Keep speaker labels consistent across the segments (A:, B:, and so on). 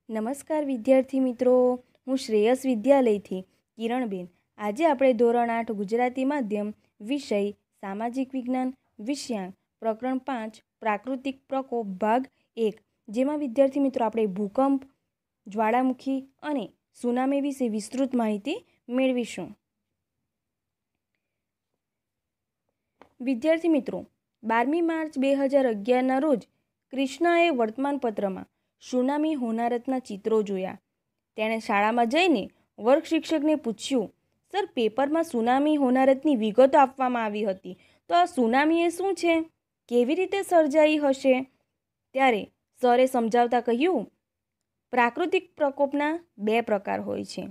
A: નમસ્કાર વિદ્યાર્થી મિત્રો, હું શ્રેયસ વિદ્યાલયથી કિરણબેન. આજે આપણે ધોરણ 8 ગુજરાતી માધ્યમ વિષય સામાજિક વિજ્ઞાન વિષયાંક પ્રકરણ 5 પ્રાકૃતિક પ્રકોપ ભાગ 1, જેમાં વિદ્યાર્થી મિત્રો આપણે ભૂકંપ, જ્વાળામુખી અને સુનામી વિશે વિસ્તૃત માહિતી મેળવીશું. વિદ્યાર્થી મિત્રો, 12મી માર્ચ 2011ના રોજ કૃષ્ણાએ વર્તમાનપત્રમાં સુનામી હોનારતના ચિત્રો જોયા. તેણે શાળામાં જઈને વર્ગ શિક્ષકને પૂછ્યું, સર, પેપરમાં સુનામી હોનારતની વિગતો આપવામાં આવી હતી, તો આ સુનામી એ શું છે, કેવી રીતે સર્જાઈ હશે? ત્યારે સરે સમજાવતા કહ્યું, પ્રાકૃતિક પ્રકોપના 2 પ્રકાર હોય છે.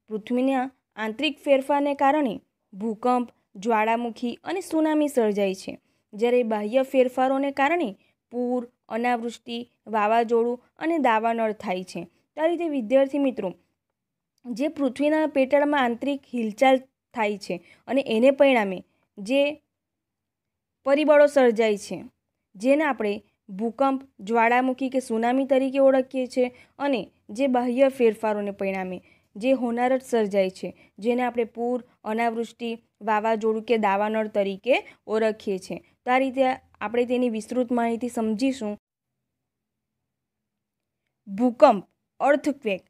A: પૃથ્વીના આંતરિક ફેરફારને કારણે ભૂકંપ, જ્વાળામુખી અને સુનામી સર્જાય છે, જ્યારે બાહ્ય ફેરફારોને કારણે પૂર, અનાવૃષ્ટિ, વાવાઝોડું અને દાવાનળ થાય છે. આ રીતે વિદ્યાર્થી મિત્રો, જે પૃથ્વીના પેટાળમાં આંતરિક હિલચાલ થાય છે અને એને પરિણામે જે પરિબળો સર્જાય છે, જેને આપણે ભૂકંપ, જ્વાળામુખી કે સુનામી તરીકે ઓળખીએ છીએ, અને જે બાહ્ય ફેરફારોને પરિણામે જે હોનારત સર્જાય છે, જેને આપણે પૂર, અનાવૃષ્ટિ, વાવાઝોડું કે દાવાનળ તરીકે ઓળખીએ છીએ. તો આ રીતે આપણે તેની વિસ્તૃત માહિતી સમજીશું. ભૂકંપ, અર્થક્વેક.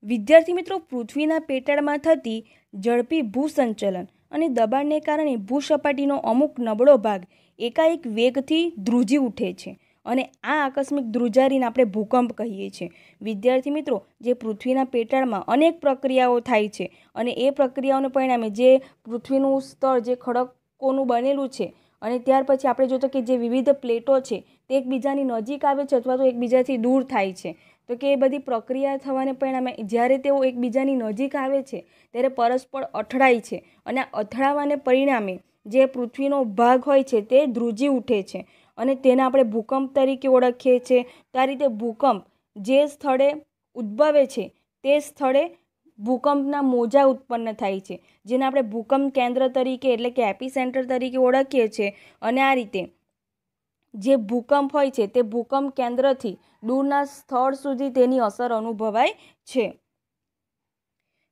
A: વિદ્યાર્થી મિત્રો, પૃથ્વીના પેટાળમાં થતી ઝડપી ભૂસંચલન અને દબાણને કારણે ભૂસપાટીનો અમુક નબળો ભાગ એકાએક વેગથી ધ્રુજી ઉઠે છે, અને આ આકસ્મિક ધ્રુજારીને આપણે ભૂકંપ કહીએ છીએ. વિદ્યાર્થી મિત્રો, જે પૃથ્વીના પેટાળમાં અનેક પ્રક્રિયાઓ થાય છે, અને એ પ્રક્રિયાઓને પરિણામે જે પૃથ્વીનું સ્તર જે ખડકોનું બનેલું છે, અને ત્યાર પછી આપણે જોતો કે જે વિવિધ પ્લેટો છે તે એકબીજાની નજીક આવે છે અથવા તો એકબીજાથી દૂર થાય છે. તો કે એ બધી પ્રક્રિયા થવાને પરિણામે જ્યારે તેઓ એકબીજાની નજીક આવે છે ત્યારે પરસ્પર અથડાય છે, અને આ અથડાવાને પરિણામે જે પૃથ્વીનો ભાગ હોય છે તે ધ્રુજી ઉઠે છે, અને તેને આપણે ભૂકંપ તરીકે ઓળખીએ છીએ. તો આ રીતે ભૂકંપ જે સ્થળે ઉદ્ભવે છે તે સ્થળે ભૂકંપના મોજા ઉત્પન્ન થાય છે, જેને આપણે ભૂકંપ કેન્દ્ર તરીકે એટલે કે એપી સેન્ટર તરીકે ઓળખીએ છીએ. અને આ રીતે જે ભૂકંપ હોય છે તે ભૂકંપ કેન્દ્રથી દૂરના સ્થળ સુધી તેની અસર અનુભવાય છે.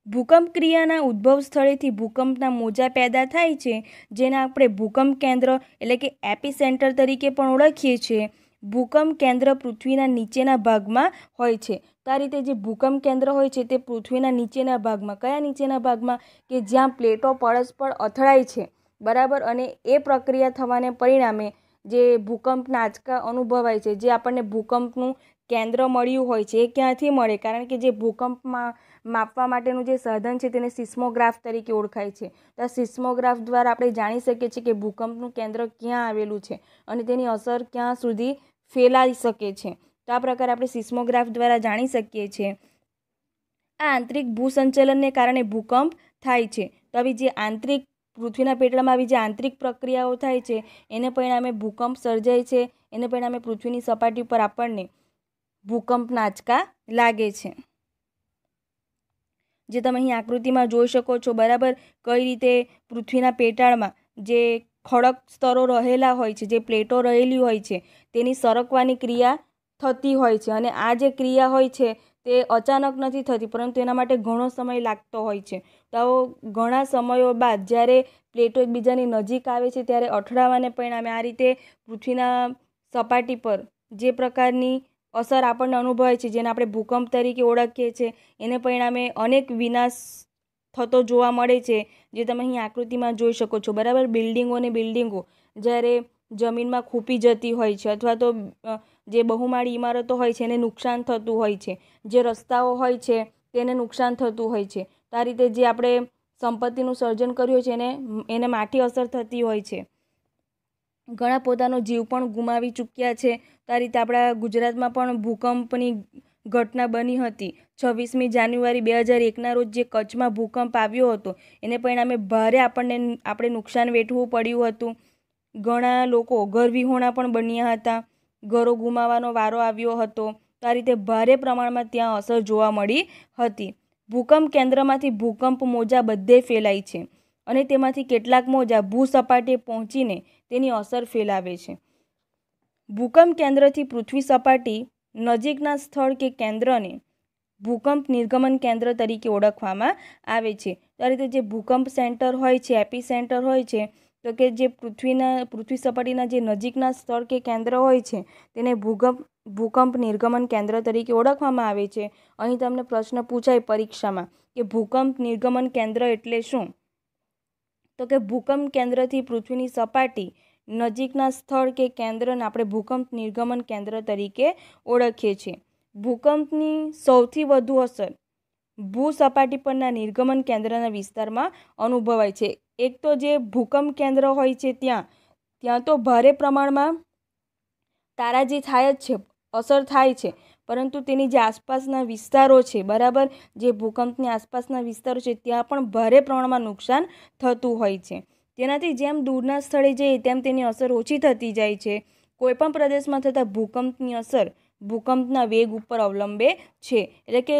A: ભૂકંપ ક્રિયાના ઉદ્ભવ સ્થળેથી ભૂકંપના મોજા પેદા થાય છે, જેને આપણે ભૂકંપ કેન્દ્ર એટલે કે એપી સેન્ટર તરીકે પણ ઓળખીએ છીએ. ભૂકંપ કેન્દ્ર પૃથ્વીના નીચેના ભાગમાં હોય છે. તો આ રીતે જે ભૂકંપ કેન્દ્ર હોય છે તે પૃથ્વીના નીચેના ભાગમાં, કયા નીચેના ભાગમાં, કે જ્યાં પ્લેટો પરસ્પર અથડાય છે, બરાબર, અને એ પ્રક્રિયા થવાને પરિણામે જે ભૂકંપના આંચકા અનુભવાય છે, જે આપણને ભૂકંપનું કેન્દ્ર મળ્યું હોય છે, એ ક્યાંથી મળે? કારણ કે જે ભૂકંપમાં માપવા માટેનું જે સાધન છે તેને સિસ્મોગ્રાફ તરીકે ઓળખાય છે. તો આ સિસ્મોગ્રાફ દ્વારા આપણે જાણી શકીએ છીએ કે ભૂકંપનું કેન્દ્ર ક્યાં આવેલું છે અને તેની અસર ક્યાં સુધી ફેલાઈ શકે છે. તો આ પ્રકારે આપણે સિસ્મોગ્રાફ દ્વારા જાણી શકીએ છીએ. આ આંતરિક ભૂસંચલનને કારણે ભૂકંપ થાય છે. તો આવી જે આંતરિક પૃથ્વીના પેટાળમાં આવી જે આંતરિક પ્રક્રિયાઓ થાય છે એને પરિણામે ભૂકંપ સર્જાય છે. એને પરિણામે પૃથ્વીની સપાટી પર આપણને ભૂકંપના આંચકા લાગે છે, જે તમે અહીં આકૃતિમાં જોઈ શકો છો, બરાબર, કઈ રીતે પૃથ્વીના પેટાળમાં જે ખડક સ્તરો રહેલા હોય છે, જે પ્લેટો રહેલી હોય છે, તેની સરકવાની ક્રિયા થતી હોય છે. અને આ જે ક્રિયા હોય છે તે અચાનક નથી થતી, પરંતુ એના માટે ઘણો સમય લાગતો હોય છે. તો ઘણા સમયો બાદ જ્યારે પ્લેટો એકબીજાની નજીક આવે છે ત્યારે અથડાવાને પરિણામે આ રીતે પૃથ્વીના સપાટી પર જે પ્રકારની અસર આપણને અનુભવાય છે, જેને આપણે ભૂકંપ તરીકે ઓળખીએ છીએ, એને પરિણામે અનેક વિનાશ થતો જોવા મળે છે, જે તમે અહીં આકૃતિમાં જોઈ શકો છો, બરાબર. બિલ્ડિંગો જ્યારે જમીનમાં ખૂંપી જતી હોય છે, અથવા તો જે બહુમાળી ઇમારતો હોય છે એને નુકસાન થતું હોય છે, જે રસ્તાઓ હોય છે તેને નુકસાન થતું હોય છે. તો આ રીતે જે આપણે સંપત્તિનું સર્જન કર્યું છે એને માઠી અસર થતી હોય છે. ઘણા પોતાનો જીવ પણ ગુમાવી ચૂક્યા છે. તો આ રીતે આપણા ગુજરાતમાં પણ ભૂકંપની ઘટના બની હતી. 26મી જાન્યુઆરી 2001ના રોજ જે કચ્છમાં ભૂકંપ આવ્યો હતો એને પરિણામે ભારે આપણે નુકસાન વેઠવું પડ્યું હતું. ઘણા લોકો ઘરવિહોણા પણ બન્યા હતા, ઘરો ગુમાવવાનો વારો આવ્યો હતો. તો આ રીતે ભારે પ્રમાણમાં ત્યાં અસર જોવા મળી હતી. ભૂકંપ કેન્દ્રમાંથી ભૂકંપ મોજા બધે ફેલાય છે, અને તેમાંથી કેટલાક મોજા ભૂસપાટીએ પહોંચીને તેની અસર ફેલાવે છે. ભૂકંપ કેન્દ્રથી પૃથ્વી સપાટી નજીકના સ્થળ કે કેન્દ્રને ભૂકંપ નિર્ગમન કેન્દ્ર તરીકે ઓળખવામાં આવે છે. તો આ રીતે જે ભૂકંપ સેન્ટર હોય છે, એપી સેન્ટર હોય છે, તો કે જે પૃથ્વી સપાટીના જે નજીકના સ્થળ કે કેન્દ્ર હોય છે તેને ભૂકંપ નિર્ગમન કેન્દ્ર તરીકે ઓળખવામાં આવે છે. અહીં તમને પ્રશ્ન પૂછાય પરીક્ષામાં કે ભૂકંપ નિર્ગમન કેન્દ્ર એટલે શું? તો કે ભૂકંપ કેન્દ્રથી પૃથ્વીની સપાટી નજીકના સ્થળ કે કેન્દ્રને આપણે ભૂકંપ નિર્ગમન કેન્દ્ર તરીકે ઓળખીએ છીએ. ભૂકંપની સૌથી વધુ અસર ભૂસપાટી પરના નિર્ગમન કેન્દ્રના વિસ્તારમાં અનુભવાય છે. એક તો જે ભૂકંપ કેન્દ્ર હોય છે ત્યાં તો ભારે પ્રમાણમાં તારાજી થાય જ છે, અસર થાય છે, પરંતુ તેની જે આસપાસના વિસ્તારો છે, બરાબર, જે ભૂકંપની આસપાસના વિસ્તારો છે ત્યાં પણ ભારે પ્રમાણમાં નુકસાન થતું હોય છે. તેનાથી જેમ દૂરના સ્થળે જઈએ તેમ તેની અસર ઓછી થતી જાય છે. કોઈપણ પ્રદેશમાં થતા ભૂકંપની અસર ભૂકંપના વેગ ઉપર અવલંબે છે. એટલે કે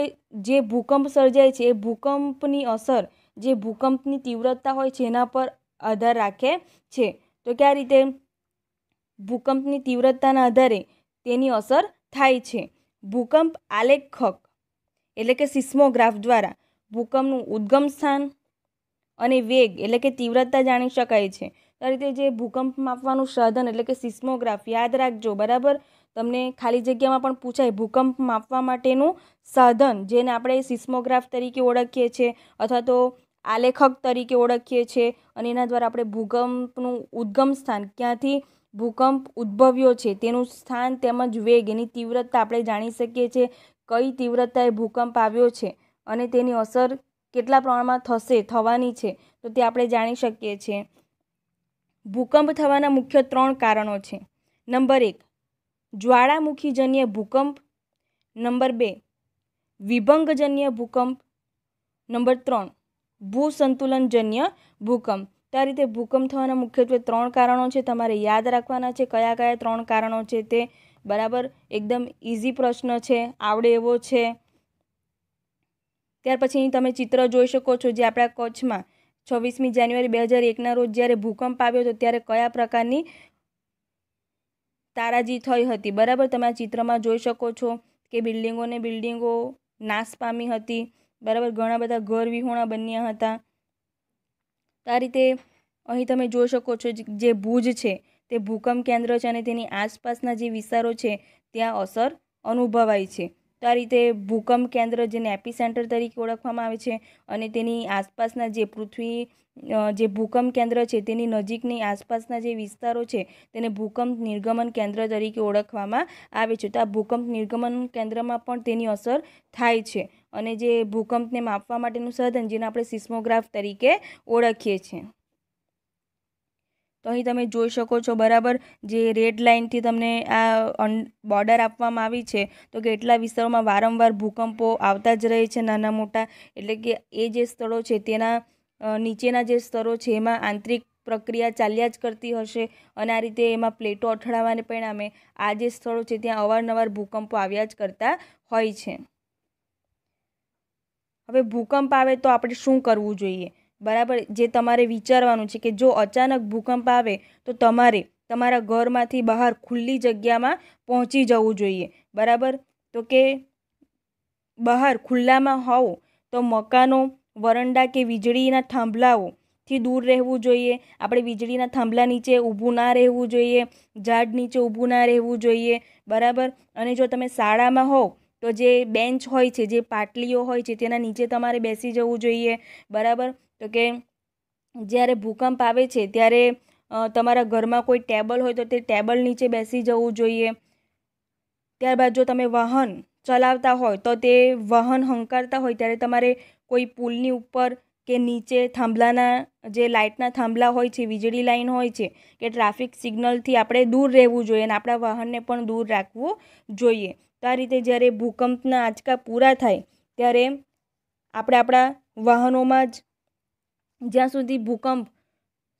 A: જે ભૂકંપ સર્જાય છે એ ભૂકંપની અસર જે ભૂકંપની તીવ્રતા હોય છે એના પર આધાર રાખે છે. તો કે આ રીતે ભૂકંપની તીવ્રતાના આધારે તેની અસર થાય છે. ભૂકંપ આલેખક એટલે કે સિસ્મોગ્રાફ દ્વારા ભૂકંપનું ઉદ્ગમ સ્થાન અને વેગ એટલે કે તીવ્રતા જાણી શકાય છે. આ રીતે જે ભૂકંપ માપવાનું સાધન એટલે કે સિસ્મોગ્રાફ યાદ રાખજો, બરાબર. તમને ખાલી જગ્યામાં પણ પૂછાય ભૂકંપ માપવા માટેનું સાધન જેને આપણે સિસ્મોગ્રાફ તરીકે ઓળખીએ છીએ અથવા તો આલેખક તરીકે ઓળખીએ છીએ, અને એના દ્વારા આપણે ભૂકંપનું ઉદ્ગમ સ્થાન ક્યાંથી ભૂકંપ ઉદ્ભવ્યો છે તેનું સ્થાન તેમજ વેગ એની તીવ્રતા આપણે જાણી શકીએ છીએ. કઈ તીવ્રતાએ ભૂકંપ આવ્યો છે અને તેની અસર કેટલા પ્રમાણમાં થવાની છે તો તે આપણે જાણી શકીએ છીએ. ભૂકંપ થવાના મુખ્ય 3 કારણો છે. નંબર 1 જ્વાળામુખીજન્ય ભૂકંપ, નંબર 2 વિભંગજન્ય ભૂકંપ, નંબર 3 ભૂસંતુલનજન્ય ભૂકંપ. તો આ રીતે ભૂકંપ થવાના મુખ્યત્વે 3 કારણો છે. તમારે યાદ રાખવાના છે કયા કયા 3 કારણો છે તે, બરાબર. એકદમ ઇઝી પ્રશ્ન છે, આવડે એવો છે. ત્યાર પછી તમે ચિત્ર જોઈ શકો છો જે આપણા કચ્છમાં 26મી જાન્યુઆરી 2001ના રોજ જ્યારે ભૂકંપ આવ્યો હતો ત્યારે કયા પ્રકારની તારાજી થઈ હતી, બરાબર. તમે આ ચિત્રમાં જોઈ શકો છો કે બિલ્ડિંગો નાશ પામી હતી, બરાબર. ઘણા બધા ઘર વિહોણા બન્યા હતા. આ રીતે અહીં તમે જોઈ શકો છો જે ભુજ છે તે ભૂકંપ કેન્દ્ર છે અને તેની આસપાસના જે વિસ્તારો છે ત્યાં અસર અનુભવાય છે. તો આ રીતે ભૂકંપ કેન્દ્ર જેને એપી સેન્ટર તરીકે ઓળખવામાં આવે છે અને તેની આસપાસના જે જે ભૂકંપ કેન્દ્ર છે તેની નજીકની આસપાસના જે વિસ્તારો છે તેને ભૂકંપ નિર્ગમન કેન્દ્ર તરીકે ઓળખવામાં આવે છે. તો આ ભૂકંપ નિર્ગમન કેન્દ્રમાં પણ તેની અસર થાય છે અને જે ભૂકંપને માપવા માટેનું સાધન જેને આપણે સિસ્મોગ્રાફ તરીકે ઓળખીએ છીએ. તો અહીં તમે જોઈ શકો છો, બરાબર, જે રેડ લાઇનથી તમને આ બોર્ડર આપવામાં આવી છે તો કેટલા વિસ્તારોમાં વારંવાર ભૂકંપો આવતા જ રહે છે નાના મોટા. એટલે કે એ જે સ્થળો છે તેના નીચેના જે સ્તરો છે એમાં આંતરિક પ્રક્રિયા ચાલ્યા જ કરતી હશે અને આ રીતે એમાં પ્લેટો અથડાવાને પરિણામે આ જે સ્થળો છે ત્યાં અવારનવાર ભૂકંપો આવ્યા જ કરતા હોય છે. હવે ભૂકંપ આવે તો આપણે શું કરવું જોઈએ, બરાબર. જે તમારે વિચારવાનું છે કે જો અચાનક ભૂકંપ આવે તો તમારે તમારા ઘરમાંથી બહાર ખુલ્લી જગ્યામાં પહોંચી જવું જોઈએ, બરાબર. તો કે બહાર ખુલ્લામાં હોવ તો મકાનો, વરંડા કે વીજળીના થાંભલાઓથી દૂર રહેવું જોઈએ. આપણે વીજળીના થાંભલા નીચે ઊભું ના રહેવું જોઈએ, ઝાડ નીચે ઊભું ના રહેવું જોઈએ, બરાબર. અને જો તમે શાળામાં હોવ તો જે બેન્ચ હોય છે, જે પાટલીઓ હોય છે તેના નીચે તમારે બેસી જવું જોઈએ, બરાબર. તો કે જ્યારે ભૂકંપ આવે છે ત્યારે તમારા ઘરમાં કોઈ ટેબલ હોય તો તે ટેબલ નીચે બેસી જવું જોઈએ. ત્યારબાદ જો તમે વાહન ચલાવતા હોય તો તે વાહન હંકારતા હોય ત્યારે તમારે કોઈ પુલની ઉપર કે નીચે થાંભલાના જે લાઇટના થાંભલા હોય છે, વીજળી લાઇન હોય છે કે ટ્રાફિક સિગ્નલથી આપણે દૂર રહેવું જોઈએ અને આપણા વાહનને પણ દૂર રાખવું જોઈએ. તો આ રીતે જ્યારે ભૂકંપના આંચકા પૂરા થાય ત્યારે આપણે આપણા વાહનોમાં જ જ્યાં સુધી ભૂકંપ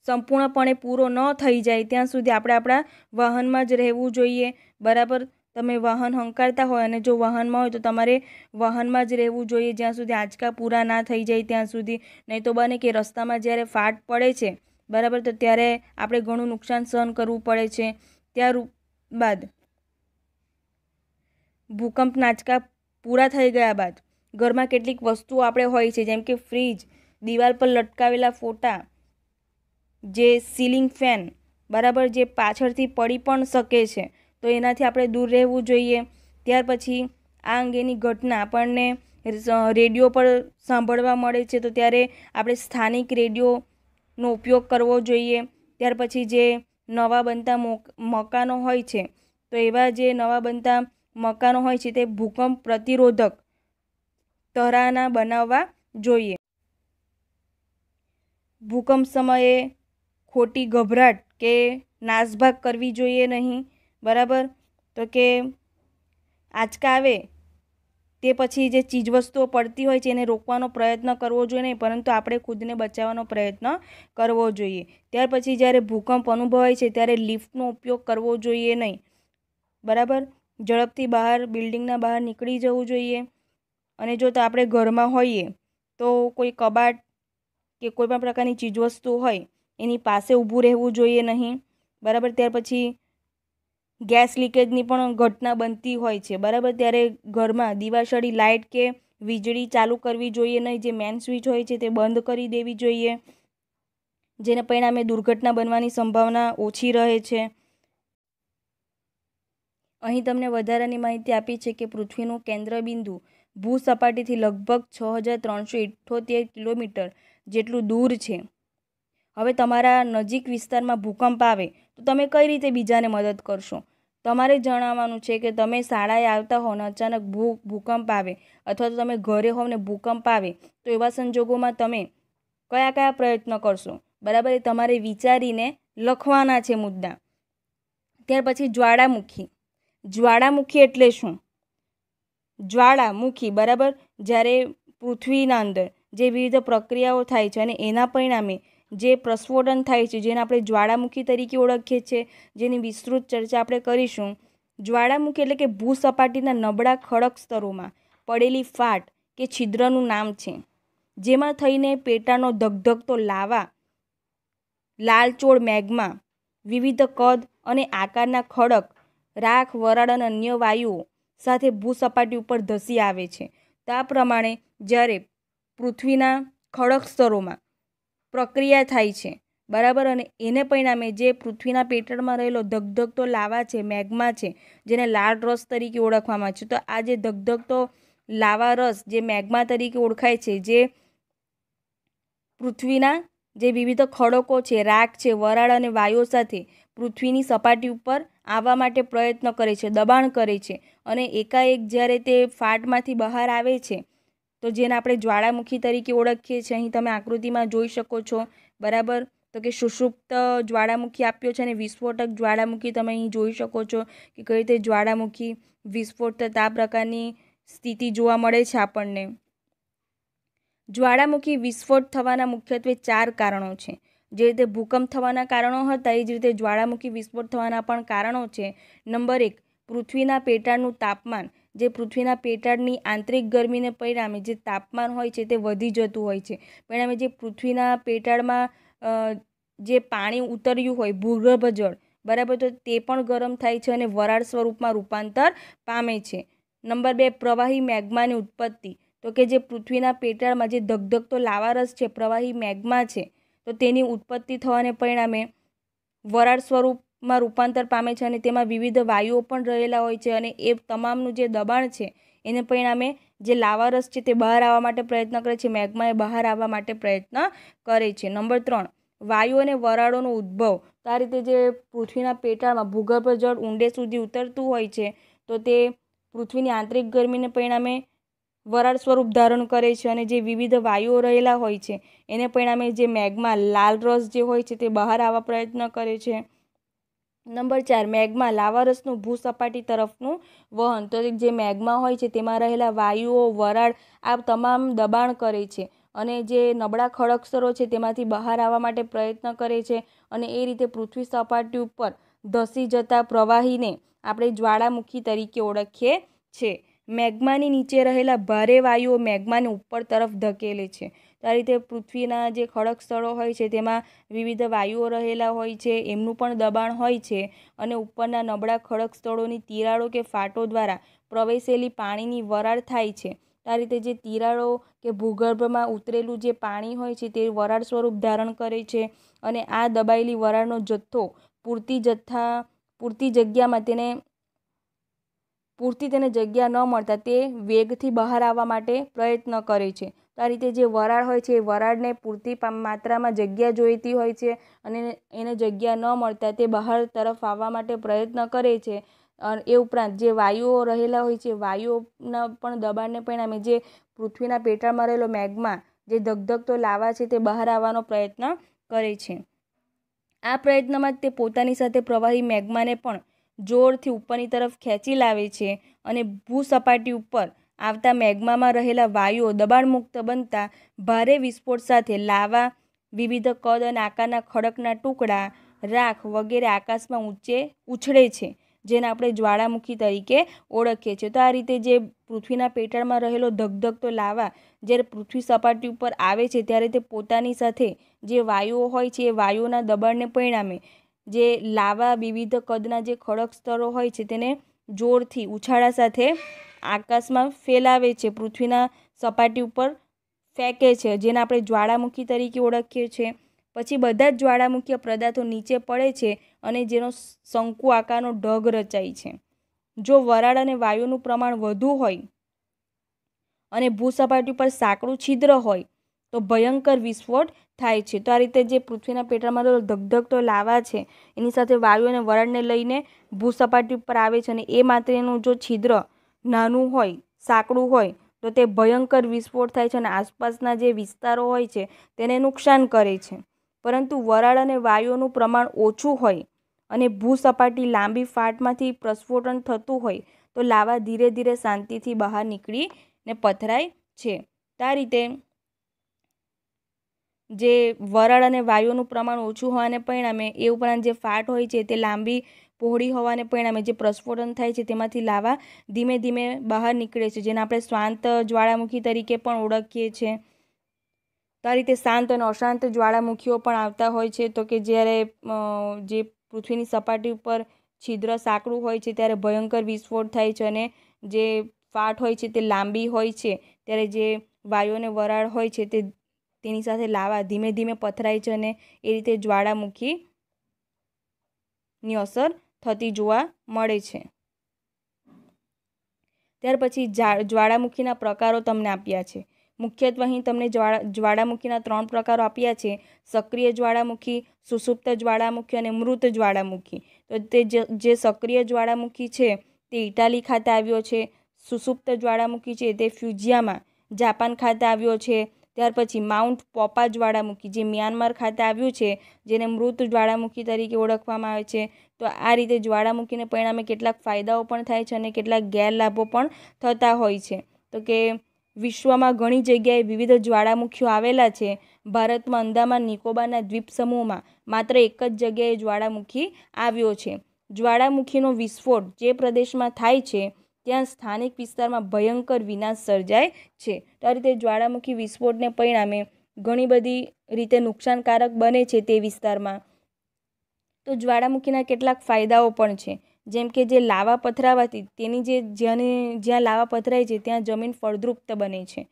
A: સંપૂર્ણપણે પૂરો ન થઈ જાય ત્યાં સુધી આપણે આપણા વાહનમાં જ રહેવું જોઈએ, બરાબર. તમે વાહન હંકારતા હોય અને જો વાહનમાં હોય તો તમારે વાહનમાં જ રહેવું જોઈએ જ્યાં સુધી આંચકા પૂરા ના થઈ જાય ત્યાં સુધી. નહીં તો બને કે રસ્તામાં જ્યારે ફાટ પડે છે, બરાબર, તો ત્યારે આપણે ઘણું નુકસાન સહન કરવું પડે છે. ત્યારબાદ ભૂકંપના આંચકા પૂરા થઈ ગયા બાદ ઘરમાં કેટલીક વસ્તુઓ આપણે હોય છે, જેમ કે ફ્રીજ, દિવાલ પર લટકાવેલા ફોટા, જે સીલિંગ ફેન, બરાબર, જે પાછળથી પડી પણ શકે છે, તો એનાથી આપણે દૂર રહેવું જોઈએ. ત્યાર પછી આ અંગેની ઘટના આપણને રેડિયો પર સાંભળવા મળે છે, તો ત્યારે આપણે સ્થાનિક રેડિયોનો ઉપયોગ કરવો જોઈએ. ત્યાર પછી જે નવા બનતા મકાનો હોય છે, તો એવા જે નવા બનતા મકાનો હોય છે તે ભૂકંપ પ્રતિરોધક તરાના બનાવવા જોઈએ. ભૂકંપ સમયે ખોટી ગભરાટ કે નાસભાગ કરવી જોઈએ નહીં, બરાબર. તો કે આંચકા આવે તે પછી જે ચીજવસ્તુઓ પડતી હોય છે એને રોકવાનો પ્રયત્ન કરવો જોઈએ નહીં, પરંતુ આપણે ખુદને બચાવવાનો પ્રયત્ન કરવો જોઈએ. ત્યાર પછી જ્યારે ભૂકંપ અનુભવાય છે ત્યારે લિફ્ટનો ઉપયોગ કરવો જોઈએ નહીં, બરાબર. ઝડપથી બહાર, બિલ્ડિંગના બહાર નીકળી જવું જોઈએ. અને જો તો આપણે ઘરમાં હોઈએ તો કોઈ કબાટ કે કોઈ પણ પ્રકારની ચીજવસ્તુ હોય એની પાસે ઊભું રહેવું જોઈએ નહીં, બરાબર. ત્યાર પછી ગેસ લીકેજની પણ ઘટના બનતી હોય છે, બરાબર. ત્યારે ઘરમાં દિવાસળી લાઇટ કે વીજળી ચાલુ કરવી જોઈએ નહીં. જે મેન સ્વિચ હોય છે તે બંધ કરી દેવી જોઈએ, જેને પરિણામે દુર્ઘટના બનવાની સંભાવના ઓછી રહે છે. અહીં તમને વધારાની માહિતી આપી છે કે પૃથ્વીનું કેન્દ્રબિંદુ ભૂસપાટીથી લગભગ 6378 કિલોમીટર જેટલું દૂર છે. હવે તમારા નજીક વિસ્તારમાં ભૂકંપ આવે તો તમે કઈ રીતે બીજાને મદદ કરશો? તમારે જણાવવાનું છે કે તમે શાળાએ આવતા હો ને અચાનક ભૂકંપ આવે, અથવા તો તમે ઘરે હો ને ભૂકંપ આવે, તો એવા સંજોગોમાં તમે કયા કયા પ્રયત્નો કરશો, બરાબર. એ તમારે વિચારીને લખવાના છે મુદ્દા. ત્યાર પછી જ્વાળામુખી. જ્વાળામુખી એટલે શું? જ્વાળામુખી, બરાબર, જ્યારે પૃથ્વીના અંદર જે વિવિધ પ્રક્રિયાઓ થાય છે અને એના પરિણામે જે પ્રસ્ફોટન થાય છે, જેને આપણે જ્વાળામુખી તરીકે ઓળખીએ છીએ, જેની વિસ્તૃત ચર્ચા આપણે કરીશું. જ્વાળામુખી એટલે કે ભૂસપાટીના નબળા ખડક સ્તરોમાં પડેલી ફાટ કે છિદ્રનું નામ છે, જેમાં થઈને પેટાનો ધગધગતો લાવા, લાલચોળ મેગ્મા, વિવિધ કદ અને આકારના ખડક, રાખ, વરાળ અને અન્ય વાયુઓ સાથે ભૂસપાટી ઉપર ધસી આવે છે. તો આ પ્રમાણે જ્યારે પૃથ્વીના ખડક સ્તરોમાં પ્રક્રિયા થાય છે, બરાબર, અને એને પરિણામે જે પૃથ્વીના પેટાળમાં રહેલો ધગધગતો લાવા છે, મેગ્મા છે, જેને લાલ રસ તરીકે ઓળખવામાં આવે છે, તો આ જે ધગધગતો લાવા રસ જે મેગ્મા તરીકે ઓળખાય છે, જે પૃથ્વીના જે વિવિધ ખડકો છે, રાખ છે, વરાળ અને વાયુઓ સાથે પૃથ્વીની સપાટી ઉપર આવવા માટે પ્રયત્ન કરે છે, દબાણ કરે છે, અને એકાએક જ્યારે તે ફાટમાંથી બહાર આવે છે, તો જેને આપણે જ્વાળામુખી તરીકે ઓળખીએ છીએ. અહીં તમે આકૃતિમાં જોઈ શકો છો, બરાબર. તો કે સુષુપ્ત જ્વાળામુખી આપ્યો છે અને વિસ્ફોટક જ્વાળામુખી તમે અહીં જોઈ શકો છો કે કઈ રીતે જ્વાળામુખી વિસ્ફોટ થતા આ પ્રકારની સ્થિતિ જોવા મળે છે આપણને. જ્વાળામુખી વિસ્ફોટ થવાના મુખ્યત્વે 4 કારણો છે. જે રીતે ભૂકંપ થવાના કારણો હતા, એ જ રીતે જ્વાળામુખી વિસ્ફોટ થવાના પણ કારણો છે. નંબર 1, પૃથ્વીના પેટાળનું તાપમાન. જે પૃથ્વીના પેટાળની આંતરિક ગરમીને પરિણામે જે તાપમાન હોય છે તે વધી જતું હોય છે. પરિણામે જે પૃથ્વીના પેટાળમાં જે પાણી ઉતર્યું હોય, ભૂગર્ભ જળ, બરાબર, તો તે પણ ગરમ થાય છે અને વરાળ સ્વરૂપમાં રૂપાંતર પામે છે. નંબર 2, પ્રવાહી મેગ્માની ઉત્પત્તિ. તો કે જે પૃથ્વીના પેટાળમાં જે ધગધગતો લાવારસ છે, પ્રવાહી મેગ્મા છે, તો તેની ઉત્પત્તિ થવાને પરિણામે વરાળ સ્વરૂપમાં રૂપાંતર પામે છે અને તેમાં વિવિધ વાયુઓ પણ રહેલા હોય છે, અને એ તમામનું જે દબાણ છે એને પરિણામે જે લાવારસ છે તે બહાર આવવા માટે પ્રયત્ન કરે છે, મેગ્મા એ બહાર આવવા માટે પ્રયત્ન કરે છે. નંબર 3, વાયુ અને વરાળોનો ઉદ્ભવ. તો આ રીતે જે પૃથ્વીના પેટાળમાં ભૂગર્ભ જળ ઊંડે સુધી ઉતરતું હોય છે, તો તે પૃથ્વીની આંતરિક ગરમીને પરિણામે વરાળ સ્વરૂપ ધારણ કરે છે, અને જે વિવિધ વાયુઓ રહેલા હોય છે એને પરિણામે જે મેગ્મા, લાલ રસ જે હોય છે તે બહાર આવવા પ્રયત્ન કરે છે. નંબર 4, મેગ્મા, લાવારસનું ભૂસપાટી તરફનું વહન. તો જે મેગ્મા હોય છે તેમાં રહેલા વાયુઓ, વરાળ આ તમામ દબાણ કરે છે, અને જે નબળા ખડક સ્તરો છે તેમાંથી બહાર આવવા માટે પ્રયત્ન કરે છે, અને એ રીતે પૃથ્વી સપાટી ઉપર ધસી જતા પ્રવાહીને આપણે જ્વાળામુખી તરીકે ઓળખીએ છીએ. મેગ્માની નીચે રહેલા ભારે વાયુઓ મેગ્માને ઉપર તરફ ધકેલે છે. તો આ રીતે પૃથ્વીના જે ખડક સ્થળો હોય છે તેમાં વિવિધ વાયુઓ રહેલા હોય છે, એમનું પણ દબાણ હોય છે, અને ઉપરના નબળા ખડક સ્થળોની તિરાડો કે ફાટો દ્વારા પ્રવેશેલી પાણીની વરાળ થાય છે, તો આ રીતે જે તિરાડો કે ભૂગર્ભમાં ઉતરેલું જે પાણી હોય છે તે વરાળ સ્વરૂપ ધારણ કરે છે અને આ દબાયેલી વરાળનો જથ્થો પૂરતી તેને જગ્યા ન મળતા તે વેગથી બહાર આવવા માટે પ્રયત્ન કરે છે. તો આ રીતે જે વરાળ હોય છે એ વરાળને પૂરતી માત્રામાં જગ્યા જોઈતી હોય છે અને એને જગ્યા ન મળતા તે બહાર તરફ આવવા માટે પ્રયત્ન કરે છે. એ ઉપરાંત જે વાયુઓ રહેલા હોય છે વાયુઓના પણ દબાણને પરિણામે જે પૃથ્વીના પેટાળમાં રહેલો મેગ્મા જે ધગધગતો લાવા છે તે બહાર આવવાનો પ્રયત્ન કરે છે. આ પ્રયત્નમાં તે પોતાની સાથે પ્રવાહી મેગ્માને પણ જોરથી ઉપરની તરફ ખેંચી લાવે છે અને ભૂસપાટી ઉપર આવતા મેગ્મામાં રહેલા વાયુઓ દબાણમુક્ત બનતા ભારે વિસ્ફોટ સાથે લાવા, વિવિધ કદ અને આકારના ખડકના ટુકડા, રાખ વગેરે આકાશમાં ઊંચે ઉછળે છે, જેને આપણે જ્વાળામુખી તરીકે ઓળખીએ છીએ. તો આ રીતે જે પૃથ્વીના પેટાળમાં રહેલો ધગધગતો લાવા જ્યારે પૃથ્વી સપાટી ઉપર આવે છે ત્યારે તે પોતાની સાથે જે વાયુઓ હોય છે એ વાયુઓના દબાણને પરિણામે જે લાવા વિવિધ કદના જે ખડક સ્તરો હોય છે તેને જોરથી ઉછાળા સાથે આકાશમાં ફેલાવે છે, પૃથ્વીના સપાટી ઉપર ફેંકે છે, જેને આપણે જ્વાળામુખી તરીકે ઓળખીએ છીએ. પછી બધા જ જ્વાળામુખીય પદાર્થો નીચે પડે છે અને જેનો શંકુ આકારનો ઢગ રચાય છે. જો વરાળ અને વાયુનું પ્રમાણ વધુ હોય અને ભૂસપાટી પર સાંકડું છિદ્ર હોય તો ભયંકર વિસ્ફોટ થાય છે. તો આ રીતે જે પૃથ્વીના પેટાળમાં ધગધગતો લાવા છે એની સાથે વાયુ અને વરાળને લઈને ભૂસપાટી ઉપર આવે છે અને એ માત્રનું જો છિદ્ર નાનું હોય, સાંકડું હોય તો તે ભયંકર વિસ્ફોટ થાય છે અને આસપાસના જે વિસ્તારો હોય છે તેને નુકસાન કરે છે. પરંતુ વરાળ અને વાયુઓનું પ્રમાણ ઓછું હોય અને ભૂસપાટી લાંબી ફાટમાંથી પ્રસ્ફોટન થતું હોય તો લાવા ધીરે ધીરે શાંતિથી બહાર નીકળીને પથરાય છે. આ રીતે જે વરાળ અને વાયુઓનું પ્રમાણ ઓછું હોવાને પરિણામે એ ઉપરાંત જે ફાટ હોય છે તે લાંબી પહોળી હોવાને પરિણામે જે પ્રસ્ફોટન થાય છે તેમાંથી લાવા ધીમે ધીમે બહાર નીકળે છે, જેને આપણે શાંત જ્વાળામુખી તરીકે પણ ઓળખીએ છીએ. તો આ રીતે શાંત અને અશાંત જ્વાળામુખીઓ પણ આવતા હોય છે. તો કે જ્યારે જે પૃથ્વીની સપાટી ઉપર છિદ્ર સાંકડું હોય છે ત્યારે ભયંકર વિસ્ફોટ થાય છે અને જે ફાટ હોય છે તે લાંબી હોય છે ત્યારે જે વાયુ અને વરાળ હોય છે તેની સાથે લાવા ધીમે ધીમે પથરાય છે અને એ રીતે જ્વાળામુખીની અસર થતી જોવા મળે છે. ત્યાર પછી જ્વાળામુખીના પ્રકારો તમને આપ્યા છે. મુખ્યત્વે અહીં તમને જ્વાળામુખીના 3 પ્રકારો આપ્યા છે: સક્રિય જ્વાળામુખી, સુષુપ્ત જ્વાળામુખી અને મૃત જ્વાળામુખી. તો તે જે સક્રિય જ્વાળામુખી છે તે ઇટાલી ખાતે આવ્યો છે. સુષુપ્ત જ્વાળામુખી છે તે ફ્યુજિયામા જાપાન ખાતે આવ્યો છે. ત્યાર પછી માઉન્ટ પોપા જ્વાળામુખી જે મ્યાનમાર ખાતે આવ્યું છે, જેને મૃત જ્વાળામુખી તરીકે ઓળખવામાં આવે છે. તો આ રીતે જ્વાળામુખીને પરિણામે કેટલાક ફાયદાઓ પણ થાય છે અને કેટલાક ગેરલાભો પણ થતા હોય છે. તો કે વિશ્વમાં ઘણી જગ્યાએ વિવિધ જ્વાળામુખીઓ આવેલા છે. ભારતમાં અંદામાન નિકોબારના દ્વીપ સમૂહમાં માત્ર એક જ જગ્યાએ જ્વાળામુખી આવ્યો છે. જ્વાળામુખીનો વિસ્ફોટ જે પ્રદેશમાં થાય છે ત્યાં સ્થાનિક વિસ્તારમાં ભયંકર વિનાશ સર્જાય છે. તો આ રીતે જ્વાળામુખી વિસ્ફોટને પરિણામે ઘણી બધી રીતે નુકસાનકારક બને છે તે વિસ્તારમાં. તો જ્વાળામુખીના કેટલાક ફાયદાઓ પણ છે, જેમ કે જે લાવા પથરાવાથી તેની જ્યાં લાવા પથરાય છે ત્યાં જમીન ફળદ્રુપ બને છે.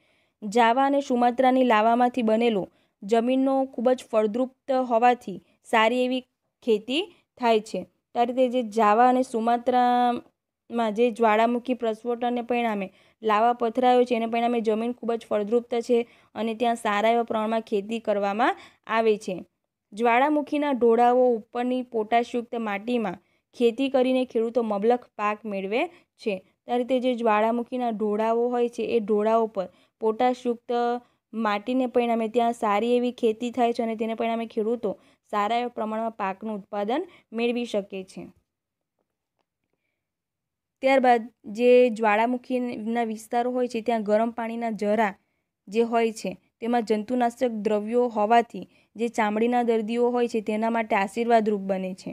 A: જાવા અને સુમાત્રાની લાવામાંથી બનેલો જમીનનો ખૂબ જ ફળદ્રુપ હોવાથી સારી એવી ખેતી થાય છે. તો આ રીતે જે જાવા અને સુમાત્રામાં જે જ્વાળામુખી પ્રસ્ફોટનને પરિણામે લાવા પથરાયો છે એને પરિણામે જમીન ખૂબ જ ફળદ્રુપ છે અને ત્યાં સારા એવા પ્રમાણમાં ખેતી કરવામાં આવે છે. જ્વાળામુખીના ઢોળાવો ઉપરની પોટાશયુક્ત માટીમાં ખેતી કરીને ખેડૂતો મબલખ પાક મેળવે છે. આ રીતે જે જ્વાળામુખીના ઢોળાવો હોય છે એ ઢોળાવો પર પોટાશયુક્ત માટીને પરિણામે ત્યાં સારી એવી ખેતી થાય છે અને તેને પરિણામે ખેડૂતો સારા એવા પ્રમાણમાં પાકનું ઉત્પાદન મેળવી શકે છે. ત્યારબાદ જે જ્વાળામુખીના વિસ્તારો હોય છે ત્યાં ગરમ પાણીના ઝરા જે હોય છે તેમાં જંતુનાશક દ્રવ્યો હોવાથી જે ચામડીના દર્દીઓ હોય છે તેના માટે આશીર્વાદરૂપ બને છે.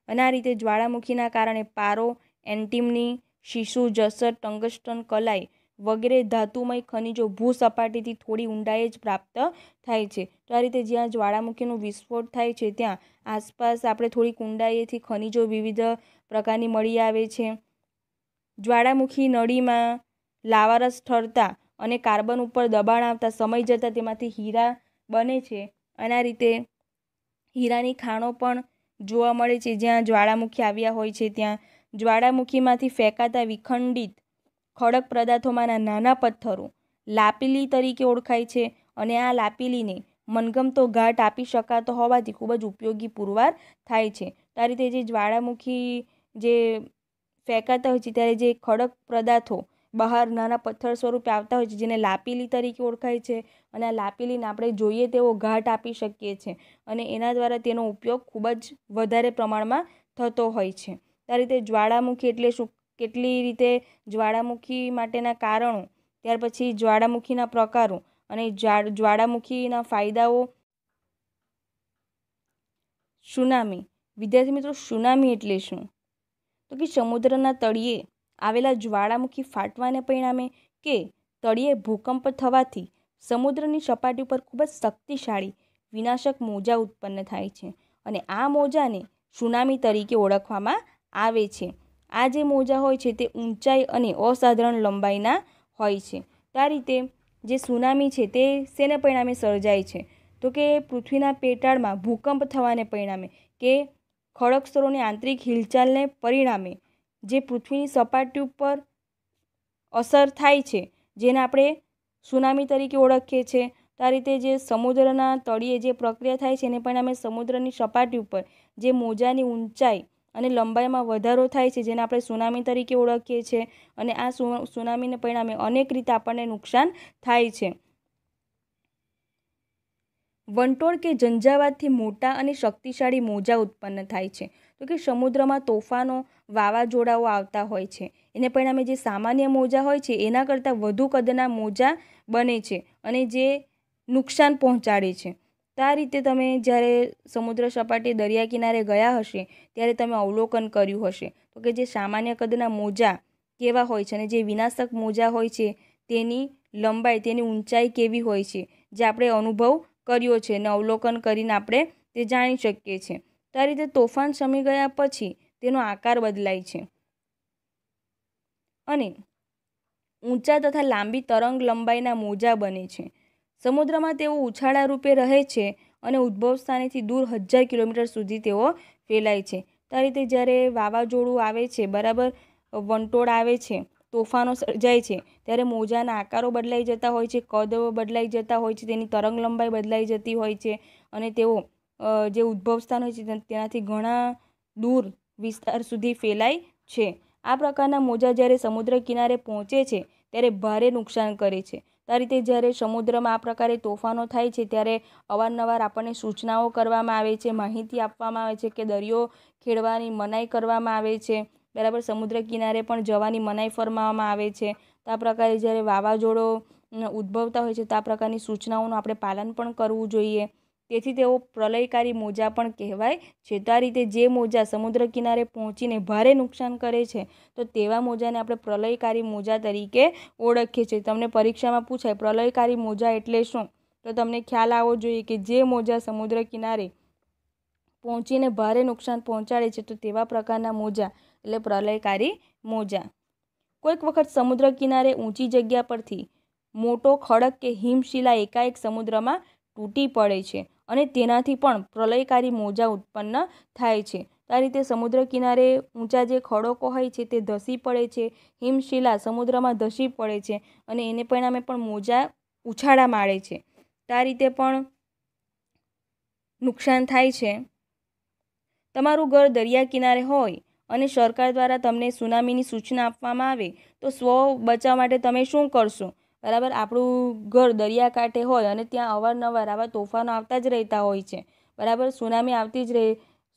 A: અને આ રીતે જ્વાળામુખીના કારણે પારો, એન્ટિમની, શીશુ, જસર, ટંગસ્ટન, કલાઈ વગેરે ધાતુમય ખનિજો ભૂસપાટીથી થોડી ઊંડાઈએ જ પ્રાપ્ત થાય છે. તો આ રીતે જ્યાં જ્વાળામુખીનો વિસ્ફોટ થાય છે ત્યાં આસપાસ આપણે થોડીક ઊંડાઈએથી ખનિજો વિવિધ પ્રકારની મળી આવે છે. જ્વાળામુખી નળીમાં લાવારસ ઠરતા અને કાર્બન ઉપર દબાણ આવતા સમય જતાં તેમાંથી હીરા બને છે. અને આ રીતે હીરાની ખાણો પણ જોવા મળે છે. જ્યાં જ્વાળામુખી આવ્યા હોય છે ત્યાં જ્વાળામુખીમાંથી ફેંકાતા વિખંડિત ખડક પદાર્થોમાંના નાના પથ્થરો લાપીલી તરીકે ઓળખાય છે. અને આ લાપીલીને મનગમતો ઘાટ આપી શકાતો હોવાથી ખૂબ જ ઉપયોગી પુરવાર થાય છે. તો આ રીતે જે જ્વાળામુખી જે ફેંકાતા હોય છે ત્યારે જે ખડક પદાર્થો બહાર નાના પથ્થર સ્વરૂપે આવતા હોય છે જેને લાપીલી તરીકે ઓળખાય છે. અને આ લાપીલીને આપણે જોઈએ તેવો ઘાટ આપી શકીએ છીએ અને એના દ્વારા તેનો ઉપયોગ ખૂબ જ વધારે પ્રમાણમાં થતો હોય છે. આ રીતે જ્વાળામુખી એટલે શું, કેટલી રીતે જ્વાળામુખી માટેના કારણો, ત્યાર પછી જ્વાળામુખીના પ્રકારો અને જ્વાળામુખીના ફાયદાઓ. સુનામી. વિદ્યાર્થી મિત્રો, સુનામી એટલે શું? તો કે સમુદ્રના તળિયે આવેલા જ્વાળામુખી ફાટવાને પરિણામે કે તળિયે ભૂકંપ થવાથી સમુદ્રની સપાટી ઉપર ખૂબ જ શક્તિશાળી વિનાશક મોજા ઉત્પન્ન થાય છે અને આ મોજાને સુનામી તરીકે ઓળખવામાં આવે છે. આ જે મોજા હોય છે તે ઊંચાઈ અને અસાધારણ લંબાઈના હોય છે. તો આ રીતે જે સુનામી છે તે શેને પરિણામે સર્જાય છે? તો કે પૃથ્વીના પેટાળમાં ભૂકંપ થવાને પરિણામે કે ખડક સ્તરોની આંતરિક હિલચાલને પરિણામે જે પૃથ્વીની સપાટી ઉપર અસર થાય છે જેને આપણે સુનામી તરીકે ઓળખીએ છીએ. તો આ રીતે જે સમુદ્રના તળિયે જે પ્રક્રિયા થાય છે એને પરિણામે સમુદ્રની સપાટી ઉપર જે મોજાની ઊંચાઈ અને લંબાઈમાં વધારો થાય છે જેને આપણે સુનામી તરીકે ઓળખીએ છીએ. અને આ સુનામીને પરિણામે અનેક રીતે આપણને નુકસાન થાય છે. વંટોળ કે ઝંઝાવાતથી મોટા અને શક્તિશાળી મોજા ઉત્પન્ન થાય છે. તો કે સમુદ્રમાં તોફાનો, વાવાઝોડાઓ આવતા હોય છે. એને પરિણામે જે સામાન્ય મોજા હોય છે એના કરતાં વધુ કદના મોજા બને છે અને જે નુકસાન પહોંચાડે છે. તો આ રીતે તમે જ્યારે સમુદ્ર સપાટી દરિયા કિનારે ગયા હશે ત્યારે તમે અવલોકન કર્યું હશે તો કે જે સામાન્ય કદના મોજા કેવા હોય છે અને જે વિનાશક મોજા હોય છે તેની લંબાઈ, તેની ઊંચાઈ કેવી હોય છે, જે આપણે અનુભવ કર્યો છે અને અવલોકન કરીને આપણે તે જાણી શકીએ છીએ. તો આ રીતે તોફાન શમી ગયા પછી તેનો આકાર બદલાય છે અને ઊંચા તથા લાંબી તરંગ લંબાઈના મોજા બને છે. સમુદ્રમાં તેઓ ઉછાળા રૂપે રહે છે અને ઉદ્ભવ સ્થાનેથી દૂર 1000 કિલોમીટર સુધી તેઓ ફેલાય છે. તો આ રીતે જ્યારે વાવાઝોડું આવે છે, બરાબર, વંટોળ આવે છે, તોફાનો સર્જાય છે ત્યારે મોજાના આકારો બદલાઈ જતા હોય છે, કદ બદલાઈ જતા હોય છે, તેની તરંગ લંબાઈ બદલાઈ જતી હોય છે અને તેઓ જે ઉદ્ભવ સ્થાન હોય છે તેનાથી ઘણા દૂર વિસ્તાર સુધી ફેલાય છે. આ પ્રકારના મોજા જ્યારે સમુદ્ર કિનારે પહોંચે છે ત્યારે ભારે નુકસાન કરે છે. આ રીતે જ્યારે સમુદ્રમાં આ પ્રકારે તોફાનો થાય છે ત્યારે અવારનવાર આપણને સૂચનાઓ કરવામાં આવે છે, માહિતી આપવામાં આવે છે કે દરિયો ખેડવાની મનાઈ કરવામાં આવે છે, બરાબર, સમુદ્ર કિનારે પણ જવાની મનાઈ ફરમાવવામાં આવે છે. તો આ પ્રકારે જ્યારે વાવાઝોડો ઉદ્ભવતા હોય છે તો આ પ્રકારની સૂચનાઓનું આપણે પાલન પણ કરવું જોઈએ. તેથી તેઓ પ્રલયકારી મોજા પણ કહેવાય છે. તો આ રીતે જે મોજા સમુદ્ર કિનારે પહોંચીને ભારે નુકસાન કરે છે તો તેવા મોજાને આપણે પ્રલયકારી મોજા તરીકે ઓળખીએ છીએ. તમને પરીક્ષામાં પૂછાય પ્રલયકારી મોજા એટલે શું, તો તમને ખ્યાલ આવવો જોઈએ કે જે મોજા સમુદ્ર કિનારે પહોંચીને ભારે નુકસાન પહોંચાડે છે તો તેવા પ્રકારના મોજા એટલે પ્રલયકારી મોજા. કોઈક વખત સમુદ્ર કિનારે ઊંચી જગ્યા પરથી મોટો ખડક કે હિમશિલા એકાએક સમુદ્રમાં તૂટી પડે છે અને તેનાથી પણ પ્રલયકારી મોજા ઉત્પન્ન થાય છે. આ રીતે સમુદ્ર કિનારે ઊંચા જે ખડકો હોય છે તે ધસી પડે છે, હિમશિલા સમુદ્રમાં ધસી પડે છે અને એને પરિણામે પણ મોજા ઉછાળા મારે છે. આ રીતે પણ નુકસાન થાય છે. તમારું ઘર દરિયા કિનારે હોય અને સરકાર દ્વારા તમને સુનામીની સૂચના આપવામાં આવે તો સ્વ બચાવ માટે તમે શું કરશો? બરાબર, આપણું ઘર દરિયાકાંઠે હોય અને ત્યાં અવારનવાર આવા તોફાનો આવતા જ રહેતા હોય છે, બરાબર, સુનામી આવતી જ રહે,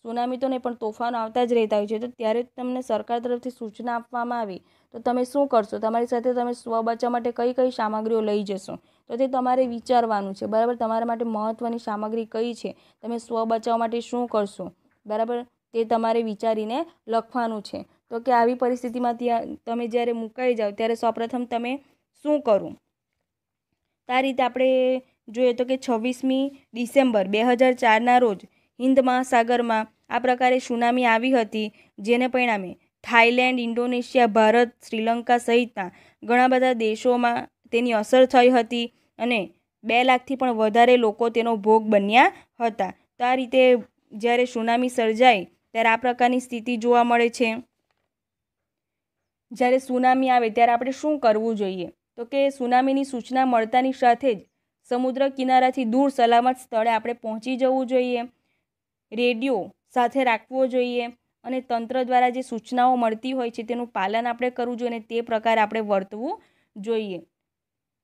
A: સુનામી તો નહીં પણ તોફાનો આવતા જ રહેતા હોય છે. તો ત્યારે તમને સરકાર તરફથી સૂચના આપવામાં આવે તો તમે શું કરશો? તમારી સાથે તમે સ્વ બચાવ માટે કઈ કઈ સામગ્રીઓ લઈ જશો? તો તે તમારે વિચારવાનું છે, બરાબર. તમારા માટે મહત્ત્વની સામગ્રી કઈ છે, તમે સ્વ બચાવ માટે શું કરશો, બરાબર, તે તમારે વિચારીને લખવાનું છે. તો કે આવી પરિસ્થિતિમાં તમે જ્યારે મુકાઈ જાઓ ત્યારે સૌપ્રથમ તમે શું કરું? આ રીતે આપણે જોઈએ તો કે 26મી ડિસેમ્બર 2004ના રોજ હિન્દ મહાસાગરમાં આ પ્રકારે સુનામી આવી હતી, જેને પરિણામે થાઈલેન્ડ, ઇન્ડોનેશિયા, ભારત, શ્રીલંકા સહિતના ઘણા બધા દેશોમાં તેની અસર થઈ હતી અને 2 લાખથી પણ વધારે લોકો તેનો ભોગ બન્યા હતા. તો આ રીતે જ્યારે સુનામી સર્જાય ત્યારે આ પ્રકારની સ્થિતિ જોવા મળે છે. જ્યારે સુનામી આવે ત્યારે આપણે શું કરવું જોઈએ? તો કે સુનામીની સૂચના મળતાની સાથે જ સમુદ્ર કિનારાથી દૂર સલામત સ્થળે આપણે પહોંચી જવું જોઈએ. રેડિયો સાથે રાખવો જોઈએ અને તંત્ર દ્વારા જે સૂચનાઓ મળતી હોય છે તેનું પાલન આપણે કરવું જોઈએ અને તે પ્રકારે આપણે વર્તવું જોઈએ.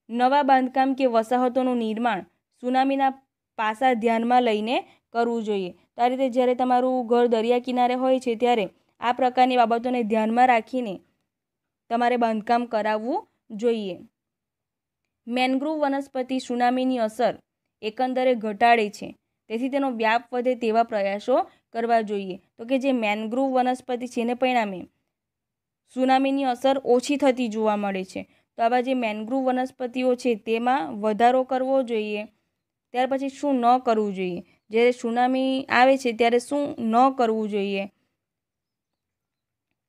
A: નવા બાંધકામ કે વસાહતોનું નિર્માણ સુનામીના પાસા ધ્યાનમાં લઈને કરવું જોઈએ. તો આ રીતે જ્યારે તમારું ઘર દરિયા કિનારે હોય છે ત્યારે આ પ્રકારની બાબતોને ધ્યાનમાં રાખીને તમારે બાંધકામ કરાવવું જોઈએ. મેનગ્રુવ વનસ્પતિ સુનામીની અસર એકંદરે ઘટાડે છે, તેથી તેનો વ્યાપ વધે તેવા પ્રયાસો કરવા જોઈએ. તો કે જે મેનગ્રુવ વનસ્પતિ છે એને પરિણામે સુનામીની અસર ઓછી થતી જોવા મળે છે. તો આવા જે મેનગ્રુવ વનસ્પતિઓ છે તેમાં વધારો કરવો જોઈએ. ત્યાર પછી શું ન કરવું જોઈએ? જ્યારે સુનામી આવે છે ત્યારે શું ન કરવું જોઈએ?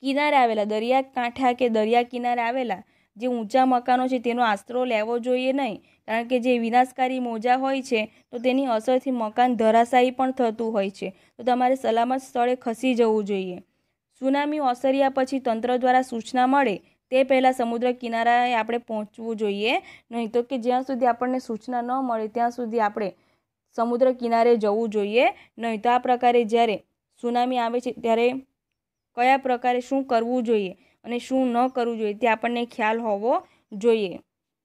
A: કિનારે આવેલા દરિયાકાંઠા કે દરિયા કિનારે આવેલા જે ઊંચા મકાનો છે તેનો આશરો લેવો જોઈએ નહીં, કારણ કે જે વિનાશકારી મોજા હોય છે તો તેની અસરથી મકાન ધરાશાયી પણ થતું હોય છે. તો તમારે સલામત સ્થળે ખસી જવું જોઈએ. સુનામી ઓસર્યા પછી તંત્ર દ્વારા સૂચના મળે તે પહેલાં સમુદ્ર કિનારાએ આપણે પહોંચવું જોઈએ નહીં. તો કે જ્યાં સુધી આપણને સૂચના ન મળે ત્યાં સુધી આપણે સમુદ્ર કિનારે જવું જોઈએ નહીં. તો આ પ્રકારે જ્યારે સુનામી આવે છે ત્યારે કયા પ્રકારે શું કરવું જોઈએ અને શું ન કરવું જોઈએ તે આપણને ખ્યાલ હોવો જોઈએ.